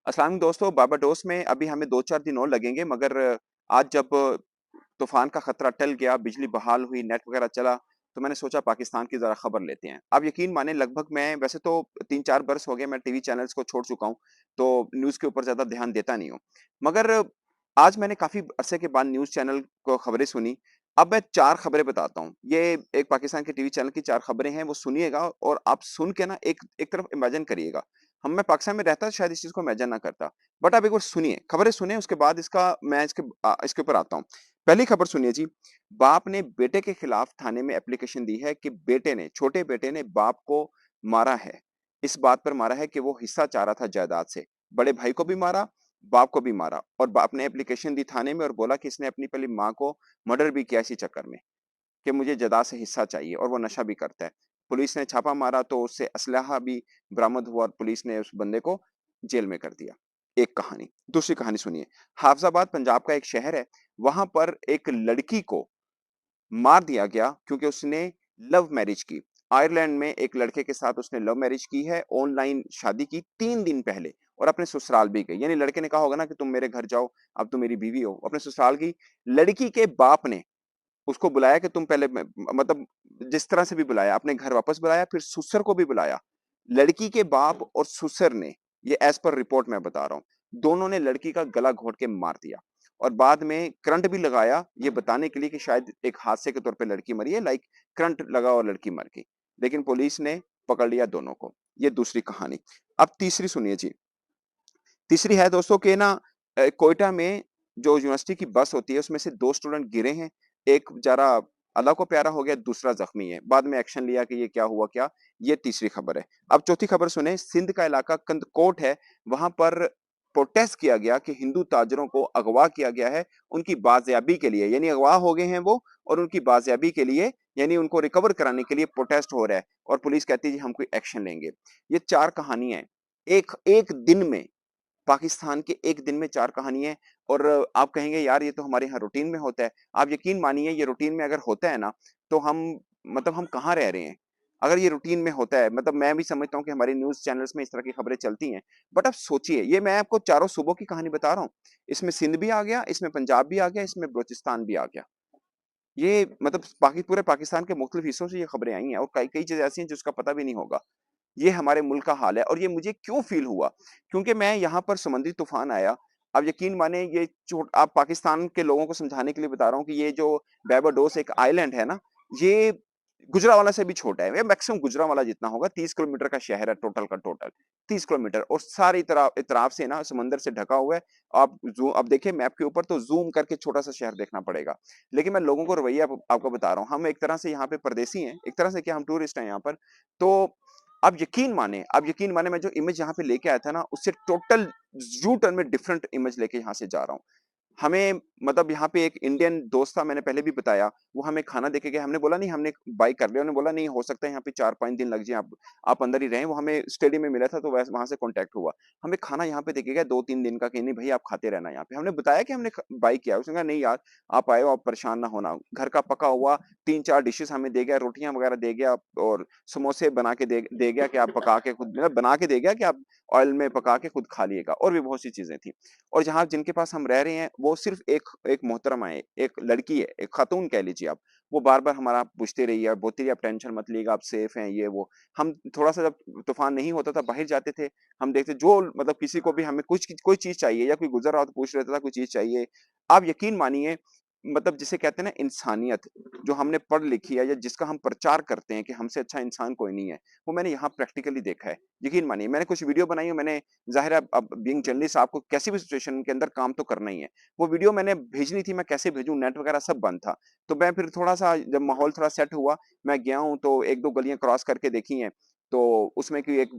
अस्सलाम वालेकुम दोस्तों, बारबाडोस में अभी हमें 2-4 दिन और लगेंगे मगर आज जब तूफ़ान का खतरा टल गया, बिजली बहाल हुई, नेट वगैरह चला, तो मैंने सोचा पाकिस्तान की ज़रा खबर लेते हैं। आप यकीन मानें लगभग मैं वैसे तो 3-4 बरस हो गए मैं टीवी चैनल्स को छोड़ चुका हूँ, तो न्यूज़ के ऊपर ज़्यादा ध्यान देता नहीं हूँ। मगर आज मैंने काफ़ी अरसे के बाद न्यूज़ चैनल को खबरें सुनी। अब मैं 4 खबरें बताता हूँ। ये एक पाकिस्तान के टीवी चैनल की 4 खबरें हैं, वो सुनिएगा एक आप सुन के ना एक एक तरफ इमेजिन करिएगा। मैं पाकिस्तान में रहता शायद इस चीज़ को इमेजिन ना करता। बट आप एक बार सुनिए, खबरें सुनिए उसके बाद मैं इसके ऊपर आता हूँ। पहली खबर सुनिए जी, बाप ने बेटे के खिलाफ थाने में एप्लीकेशन दी है कि छोटे बेटे ने बाप को मारा है। इस बात पर मारा है कि वो हिस्सा चाह रहा था जायदाद से। बड़े भाई को भी मारा, बाप को भी मारा और बाप ने एप्लीकेशन दी थाने में और बोला कि इसने अपनी पहली माँ को मर्डर भी किया इसी चक्कर में। कि मुझे जायदाद से हिस्सा चाहिए और वो नशा भी करता है। पुलिस ने छापा मारा तो उससे असलहा भी बरामद हुआ और पुलिस ने उस बंदे को जेल में कर दिया। एक कहानी। दूसरी कहानी सुनिए। हाफिजाबाद पंजाब का एक शहर है, वहां पर एक लड़की को मार दिया गया क्योंकि उसने लव मैरिज की। आयरलैंड में एक लड़के के साथ उसने लव मैरिज की है, ऑनलाइन शादी की 3 दिन पहले और अपने ससुराल भी गई। यानी लड़के ने कहा होगा ना कि तुम मेरे घर जाओ, अब तुम मेरी बीवी हो, अपने ससुराल गई। लड़की के बाप ने उसको बुलाया कि तुम पहले मतलब जिस तरह से भी बुलाया, अपने घर वापस बुलाया, फिर ससुर को भी बुलाया। लड़की के बाप और ससुर ने, ये एज़ पर रिपोर्ट मैं बता रहा हूँ, दोनों ने लड़की का गला घोंट के मार दिया और बाद में करंट भी लगाया, ये बताने के लिए कि शायद एक हादसे के तौर पे लड़की मरी है, लाइक करंट लगा और लड़की मर गई। लेकिन पुलिस ने पकड़ लिया दोनों को। ये दूसरी कहानी। अब तीसरी सुनिए जी। तीसरी है दोस्तों कि ना कोयटा में जो यूनिवर्सिटी की बस होती है उसमें से 2 स्टूडेंट गिरे हैं। एक बेचारा अल्लाह को प्यारा हो गया, दूसरा ज़ख्मी है। बाद में एक्शन लिया कि ये क्या हुआ क्या? ये तीसरी खबर है। अब चौथी खबर सुने, सिंध का इलाका कंदकोट है, वहाँ पर प्रोटेस्ट किया गया कि हिंदू ताजिरों को अगवा किया गया है, उनकी बाज़याबी के लिए। यानी अगवा हो गए हैं वो और उनकी बाज़याबी के लिए यानी उनको रिकवर कराने के लिए प्रोटेस्ट हो रहा है और पुलिस कहती है जी हम कोई एक्शन लेंगे। ये 4 कहानियाँ हैं। एक एक दिन में पाकिस्तान के एक दिन में 4 कहानियाँ और आप कहेंगे यार ये तो हमारे यहाँ रूटीन में होता है। आप यकीन मानिए ये रूटीन में अगर होता है ना, तो हम कहाँ रह रहे हैं? अगर ये रूटीन में होता है मतलब मैं भी समझता हूँ कि हमारे न्यूज़ चैनल्स में इस तरह की खबरें चलती हैं। बट आप सोचिए ये मैं आपको चारों सूबों की कहानी बता रहा हूँ। इसमें सिंध भी आ गया, इसमें पंजाब भी आ गया, इसमें बलूचिस्तान भी आ गया। ये मतलब पूरे पाकिस्तान के मुख्तलिफ हिस्सों से ये खबरें आई हैं और कई चीज़ें ऐसी हैं जिसका पता भी नहीं होगा। ये हमारे मुल्क का हाल है और ये मुझे क्यों फ़ील हुआ? क्योंकि मैं यहाँ पर समुद्री तूफ़ान आया, अब यकीन मानिए ये चोट आप पाकिस्तान के लोगों को समझाने के लिए बता रहा हूँ कि ये जो बारबाडोस एक आइलैंड है ना, ये गुजराँवाला से भी छोटा है। ये मैक्सिमम गुजराँवाला जितना होगा, 30 किलोमीटर का शहर है टोटल का टोटल, 30 किलोमीटर और सारी इतराफ से ना समंदर से ढका हुआ है। अब देखिए मैप के ऊपर तो ज़ूम करके छोटा-सा शहर देखना पड़ेगा। लेकिन मैं लोगों को रवैया आपको बता रहा हूँ, हम एक तरह से यहाँ पे परदेसी हैं, एक तरह से क्या हम टूरिस्ट हैं यहाँ पर। तो आप यकीन माने मैं जो इमेज यहाँ पे लेके आया था ना, उससे टोटल यू टर्न में डिफरेंट इमेज लेके यहाँ से जा रहा हूँ। हमें मतलब यहाँ पे एक इंडियन दोस्त था, मैंने पहले भी बताया, वो हमें खाना देके गया। हमने बोला नहीं हमने बाय कर लिया, उन्होंने बोला नहीं हो सकता है यहाँ पे 4-5 दिन लग जाए, आप अंदर ही रहें। वो हमें स्टेडियम में मिला था तो वैसे वहाँ से कॉन्टैक्ट हुआ। हमें खाना यहाँ पे देके गया 2-3 दिन का कि नहीं भई आप खाते रहना यहाँ पे। हमने बताया कि हमने बाय किया है, उसने कहा नहीं यार आप आए हो आप परेशान ना होना। घर का पका हुआ 3-4 डिशेज़ हमें दे गया, रोटियाँ वगैरह दे गया और समोसे बना के दे गया कि आप पका के खुद मतलब बना के दे गया कि आप ऑयल में पका के खुद खा लिएगा और भी बहुत सी चीज़ें थी। और जहाँ जिनके पास हम रह रहे हैं, वो सिर्फ़ एक एक मोहतरमा है, एक लड़की है, एक खातून कह लीजिए आप। वो बार-बार हमारा पूछती रही है और बोलती रही, "आप टेंशन मत लीजिएगा, आप सेफ़ हैं," ये वो। हम थोड़ा-सा जब तूफ़ान नहीं होता था, बाहर जाते थे, हम देखते जो मतलब किसी को भी हमें कुछ कोई चीज़ चाहिए या कोई गुज़र रहा हो तो पूछ लेता था, कोई चीज़ चाहिए। आप यकीन मानिए मतलब जिसे कहते हैं ना इंसानियत, जो हमने पढ़ लिखी है या जिसका हम प्रचार करते हैं कि हमसे अच्छा इंसान कोई नहीं है, वो मैंने यहाँ प्रैक्टिकली देखा है। यकीन मानिए मैंने कुछ वीडियो बनाई है, मैंने ज़ाहिर है अब बीइंग जर्नलिस्ट आपको किसी भी सिचुएशन के अंदर काम तो करना ही है। वो वीडियो मैंने भेजनी थी, मैं कैसे भेजूँ नेट वगैरह सब बंद था। तो मैं फिर थोड़ा-सा जब माहौल थोड़ा सेट हुआ, मैं गया हूँ तो 1-2 गलियाँ क्रॉस करके देखी हैं। तो उसमें कोई एक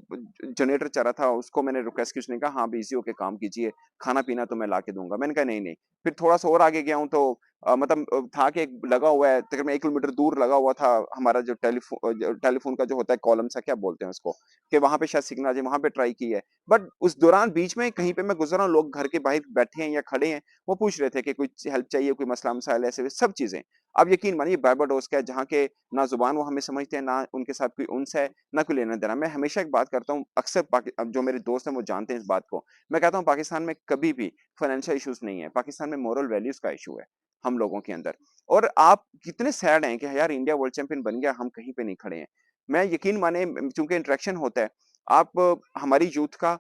जनरेटर चल रहा था, उसको मैंने रिक्वेस्ट की, उसने कहा हाँ, बिज़ी होके काम कीजिए, खाना-पीना तो मैं ला के दूँगा। मैंने कहा नहीं, नहीं। फिर थोड़ा-सा और आगे गया हूँ तो मतलब था कि एक लगा हुआ है तकरीबन 1 किलोमीटर दूर लगा हुआ था हमारा जो टेलीफ़ोन का जो होता है कॉलम सा क्या बोलते हैं उसको, कि वहाँ पे शायद सिग्नल आ जाए, वहाँ पे ट्राई की है। बट उस दौरान बीच में कहीं पे मैं गुज़र रहा हूँ, लोग घर के बाहर बैठे हैं या खड़े हैं, वो पूछ रहे थे कि कुछ हेल्प चाहिए, कोई मसला-मसाइल ऐसे सब चीज़ें। आप यकीन मानिए बारबाडोस का है जहाँ के ना ज़ुबान वो हमें समझते हैं, ना उनके साथ कोई उनस है, ना कोई लेना-देना। मैं हमेशा एक बात करता हूँ, अक्सर अब जो मेरे दोस्त हैं वो जानते हैं इस बात को। मैं कहता हूँ पाकिस्तान में कभी भी फाइनेंशियल इश्यूज़ नहीं है, पाकिस्तान में मोरल वैल्यूज़ का इश्यू है, हम लोगों के अंदर। और आप कितने सैड हैं कि यार इंडिया वर्ल्ड चैंपियन बन गया, हम कहीं पे नहीं खड़े हैं। मैं यकीन माने चूँकि इंटरेक्शन होता है, आप हमारी यूथ का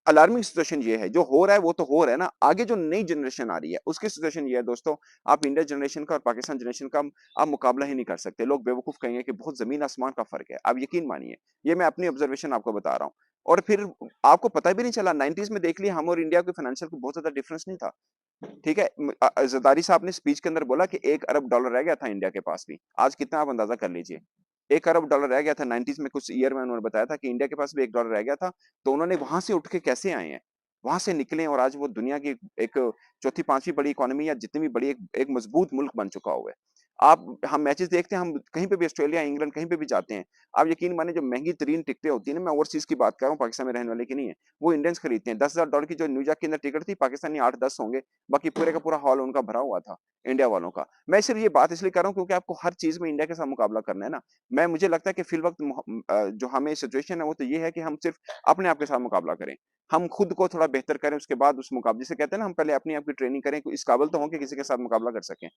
अलार्मिंग सिचुएशन ये है, जो हो रहा है वो तो हो रहा है ना, आगे जो नई जनरेशन आ रही है, उसकी सिचुएशन ये है दोस्तों, आप इंडिया जनरेशन का और पाकिस्तान जनरेशन का आप मुकाबला ही नहीं कर सकते। लोग बेवकूफ़ कहेंगे कि बहुत ज़मीन-आसमान का फ़र्क है। आप यकीन मानिए, ये मैं अपनी ऑब्जर्वेशन आपको बता रहा हूँ। और फिर आपको पता भी नहीं चला 90s में देख लिया हम और इंडिया के फाइनेंशियल को बहुत ज़्यादा डिफरेंस नहीं था। ठीक है? ज़रदारी साहब ने स्पीच के अंदर बोला कि $1 अरब रह गया था इंडिया के पास भी। आज कितना आप अंदाज़ा कर लीजिए। $1 अरब रह गया था 90s में कुछ ईयर में उन्होंने बताया था कि इंडिया के पास भी $1 रह गया था। तो उन्होंने वहाँ से उठ के कैसे आए हैं? वहाँ से निकले और आज वो दुनिया की एक चौथी, 5वीं बड़ी इकोनॉमी या जितनी भी बड़ी एक एक मजबूत मुल्क बन चुका हुआ है। आप हम मैचेज़ देखते हैं, हम कहीं पे भी ऑस्ट्रेलिया, इंग्लैंड कहीं पे भी जाते हैं। आप यकीन मानिए जो महँगी तरीन टिकटें होती हैं ना, मैं ओवरसीज़ की बात कर रहा हूँ, पाकिस्तान में रहने वाले की नहीं है। वो इंडियंस खरीदते हैं। $10,000 की जो न्यूयॉर्क के अंदर टिकट थी, पाकिस्तानी 8-10 होंगे, बाकी पूरे का पूरा हॉल उनका भरा हुआ था, इंडिया वालों का। मैं सिर्फ़ ये बात इसलिए कर रहा हूँ क्योंकि आपको हर चीज़ में इंडिया के साथ मुकाबला करना है ना। मुझे लगता है कि फ़िलवक़्त जो हमें सिचुएशन है वो तो ये है कि हम सिर्फ़ अपने आप के साथ मुकाबला करें। हम खुद को थोड़ा बेहतर करें, उसके बाद उस मुकाबले जिसे कहते हैं ना, हम पहले अपने आप की ट्रेनिंग करें, इस काबिल तो हों कि किसी के साथ मुकाबला कर सकें।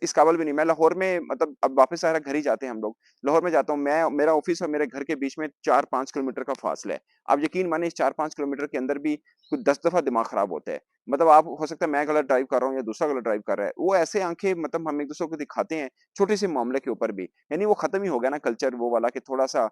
इस काबिल भी नहीं। मैं लाहौर में मतलब अब वापस आ रहा घर ही जाते हैं हम लोग। लाहौर में जाता हूँ मैं, मेरा ऑफ़िस और मेरे घर के बीच में 4-5 किलोमीटर का फ़ासला है। आप यकीन मानिए इस 4-5 किलोमीटर के अंदर भी कुछ 10 दफ़ा दिमाग ख़राब होता है। मतलब आप हो सकता है मैं गलत ड्राइव कर रहा हूँ या दूसरा गलत ड्राइव कर रहा है। वो ऐसे आँखें मतलब हम एक-दूसरे को दिखाते हैं, छोटे-से मामले के ऊपर भी। यानी वो ख़त्म ही हो गया ना कल्चर वो वाला कि थोड़ा-सा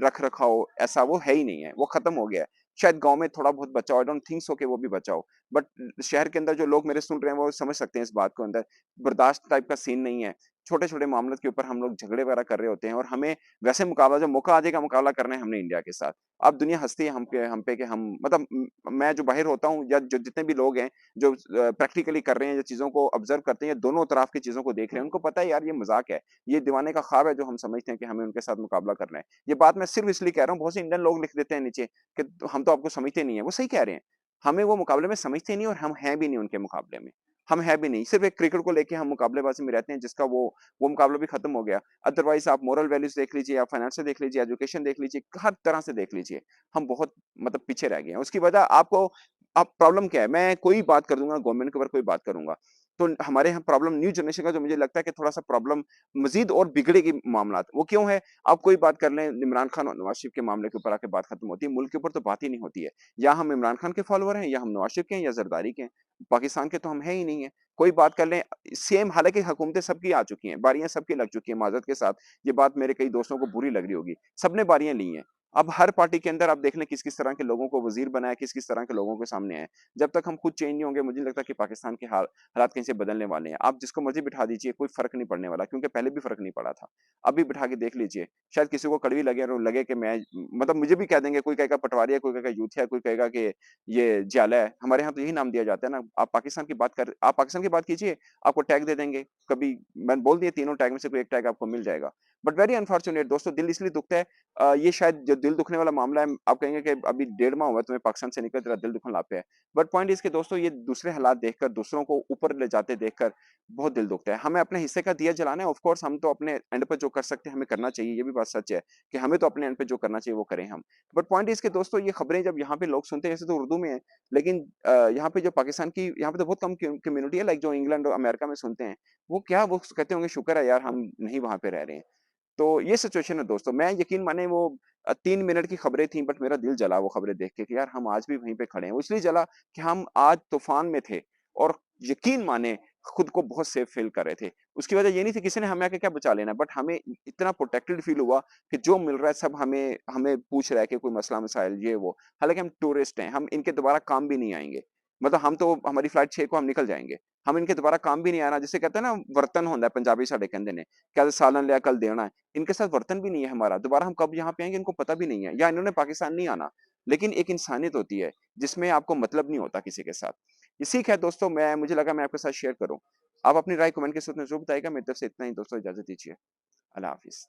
रख-रखाव ऐसा वो है ही नहीं है, वो ख़त्म हो गया है। शायद गाँव में थोड़ा बहुत बचा हो, आई डोंट थिंक सो कि वो भी बचा हो। बट शहर के अंदर जो लोग मेरे सुन रहे हैं वो समझ सकते हैं इस बात को अंदर। बर्दाश्त टाइप का सीन नहीं है। छोटे-छोटे मामलों के ऊपर हम लोग झगड़े वगैरह कर रहे होते हैं और हमें वैसे मुकाबला जब मौका आ जाएगा मुकाबला करना है हमने इंडिया के साथ। अब दुनिया हँसती है हम पे कि हम मतलब मैं जो बाहिर होता हूँ या जो जितने भी लोग हैं जो प्रैक्टिकली कर रहे हैं, जो चीज़ों को ऑब्ज़र्व करते हैं, दोनों तरफ की चीज़ों को देख रहे हैं, उनको पता है यार ये मज़ाक है। ये दीवाने का ख्वाब है जो हम समझते हैं कि हमें उनके साथ मुकाबला करना है। ये बात मैं सिर्फ़ इसलिए कह रहा हूँ, बहुत से इंडियन लोग लिख देते हैं नीचे कि हम तो आपको समझते नहीं है। वो सही कह रहे हैं। हमें वो मुकाबले में समझते नहीं और हम हैं भी नहीं उनके मुकाबले में। हम हैं भी नहीं, सिर्फ़ एक क्रिकेट को लेके हम मुकाबलेबाज़ी में रहते हैं जिसका वो मुकाबला भी खत्म हो गया। अदरवाइज़ आप मोरल वैल्यूज़ देख लीजिए, आप फाइनेंशियल देख लीजिए, एजुकेशन देख लीजिए, हर तरह से देख लीजिए, हम बहुत मतलब पीछे रह गए हैं। उसकी वजह आपको अब प्रॉब्लम क्या है? मैं कोई बात कर दूँगा, गवर्नमेंट के ऊपर कोई बात करूँगा, तो हमारे यहाँ प्रॉब्लम न्यू जनरेशन का जो मुझे लगता है कि थोड़ा-सा प्रॉब्लम मज़ीद और बिगड़ेगी मामलात। वो क्यों है? आप कोई बात कर लें, इमरान खान और नवाज़ शरीफ के मामले के ऊपर आके बात खत्म होती है, मुल्क के ऊपर तो बात ही नहीं होती है। या हम इमरान खान के फॉलोवर हैं, या हम नवाज़ शरीफ के हैं, या ज़रदारी के हैं। पाकिस्तान के तो हम हैं ही नहीं हैं। कोई बात कर लें, सेम हालाँकि हुकूमतें सबकी आ चुकी हैं, बारियाँ सबकी लग चुकी हैं, माज़रत के साथ, ये बात मेरे कई दोस्तों को बुरी लग रही होगी। सबने बारियाँ ली हैं। अब हर पार्टी के अंदर आप देख लें किस-किस तरह के लोगों को वज़ीर बनाया, किस-किस तरह के लोगों के सामने आए। जब तक हम खुद चेंज नहीं होंगे, मुझे नहीं लगता कि पाकिस्तान के हालात कहीं से बदलने वाले हैं। आप जिसको मर्ज़ी बिठा दीजिए, कोई फ़र्क नहीं पड़ने वाला, क्योंकि पहले भी फ़र्क नहीं पड़ा था। अभी बिठा के देख लीजिए, शायद किसी को कड़वी लगे और लगे कि मैं मतलब मुझे भी कह देंगे, कोई कहेगा पटवारी है, कोई कहेगा यूथिया है, कोई कहेगा कि ये जाला है। हमारे यहाँ तो यही नाम दिया जाता है ना। आप पाकिस्तान की बात कीजिए, आपको टैग दे देंगे। कभी मैंने बोल दिया तीनों टैग में से कोई एक टैग आपको मिल जाएगा। बट वेरी अनफॉर्च्यूनेट दोस्तों, दिल इसलिए दुखता है, ये शायद जो दिल दुखने वाला मामला है, आप कहेंगे कि अभी 1.5 माह हुआ है तुम्हें पाकिस्तान से निकले, तेरा दिल दुखने लग पे है। बट पॉइंट इज़ कि दोस्तों ये दूसरे हालात देखकर, दूसरों को ऊपर ले जाते देखकर बहुत दिल दुखता है। हमें अपने हिस्से का दिया जलाना है, ऑफ कोर्स हम तो अपने एंड पे जो कर सकते हैं हमें करना चाहिए, ये भी बात सच है कि हमें तो अपने एंड पे जो करना चाहिए वो करें हम। बट पॉइंट इज़ कि दोस्तों ये खबरें जब यहाँ पे लोग सुनते हैं, ऐसे तो उर्दू में है, लेकिन यहाँ पे जो पाकिस्तान की यहाँ पे तो बहुत कम कम्युनिटी है, लाइक जो इंग्लैंड और अमेरिका में सुनते हैं, वो कहते होंगे शुक्र है यार हम नहीं वहाँ पे रह रहे हैं। तो ये सिचुएशन है दोस्तों। मैं यकीन माने वो 3 मिनट की खबरें थी, बट मेरा दिल जला वो खबरें देख के कि यार हम आज भी वहीं पे खड़े हैं। वो इसलिए जला कि हम आज तूफ़ान में थे और यकीन माने खुद को बहुत सेफ फ़ील कर रहे थे। उसकी वजह ये नहीं थी किसी ने हमें आके क्या बचा लेना, बट हमें इतना प्रोटेक्टेड फ़ील हुआ कि जो मिल रहा है सब हमें हमें पूछ रहा है कि कोई मसला-मसाइल ये वो। हालाँकि हम टूरिस्ट हैं, हम इनके दोबारा काम भी नहीं आएँगे। मतलब हम तो हमारी फ्लाइट 6 को हम निकल जाएँगे। हम इनके दोबारा काम भी नहीं आना, जिसे कहते हैं ना वर्तन होंदा है पंजाबी साडे कहंदे ने, कि अज सालन लिया कल देना है। इनके साथ वर्तन भी नहीं है हमारा, दोबारा हम कब यहाँ पे आएँगे इनको पता भी नहीं है, या इन्होंने पाकिस्तान नहीं आना। लेकिन एक इंसानियत होती है, जिसमें आपको मतलब नहीं होता किसी के साथ। ये सीख है दोस्तों, मुझे लगा मैं आपके साथ शेयर करूँ। आप अपनी राय कमेंट के सूत्र में ज़रूर बताइएगा। मेरी तरफ से इतना ही दोस्तों, इजाज़त दीजिए। अल्लाह हाफ़िज़।